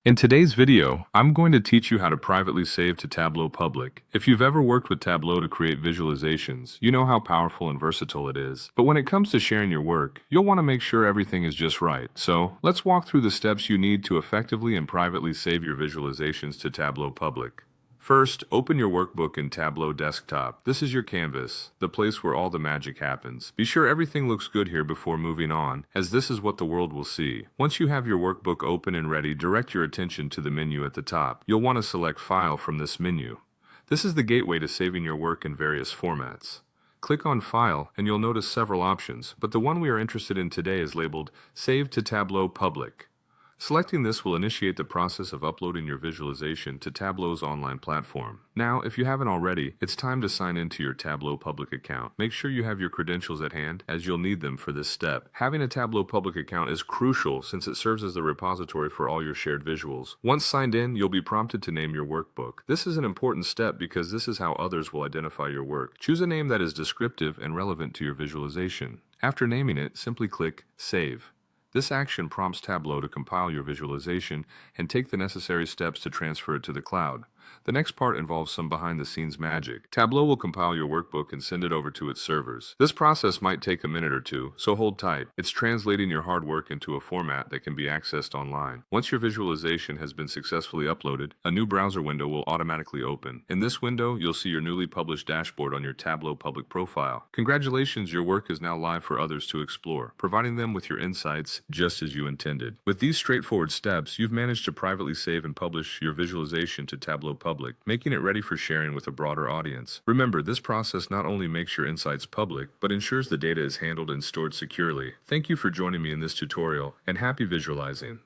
In today's video, I'm going to teach you how to privately save to Tableau Public. If you've ever worked with Tableau to create visualizations, you know how powerful and versatile it is. But when it comes to sharing your work, you'll want to make sure everything is just right. So, let's walk through the steps you need to effectively and privately save your visualizations to Tableau Public. First, open your workbook in Tableau Desktop. This is your canvas, the place where all the magic happens. Be sure everything looks good here before moving on, as this is what the world will see. Once you have your workbook open and ready, direct your attention to the menu at the top. You'll want to select File from this menu. This is the gateway to saving your work in various formats. Click on File, and you'll notice several options, but the one we are interested in today is labeled Save to Tableau Public. Selecting this will initiate the process of uploading your visualization to Tableau's online platform. Now, if you haven't already, it's time to sign into your Tableau Public account. Make sure you have your credentials at hand, as you'll need them for this step. Having a Tableau Public account is crucial since it serves as the repository for all your shared visuals. Once signed in, you'll be prompted to name your workbook. This is an important step because this is how others will identify your work. Choose a name that is descriptive and relevant to your visualization. After naming it, simply click Save. This action prompts Tableau to compile your visualization and take the necessary steps to transfer it to the cloud. The next part involves some behind-the-scenes magic. Tableau will compile your workbook and send it over to its servers. This process might take a minute or two, so hold tight. It's translating your hard work into a format that can be accessed online. Once your visualization has been successfully uploaded, a new browser window will automatically open. In this window, you'll see your newly published dashboard on your Tableau Public profile. Congratulations, your work is now live for others to explore, providing them with your insights just as you intended. With these straightforward steps, you've managed to privately save and publish your visualization to Tableau Public, making it ready for sharing with a broader audience. Remember, this process not only makes your insights public, but ensures the data is handled and stored securely. Thank you for joining me in this tutorial, and happy visualizing.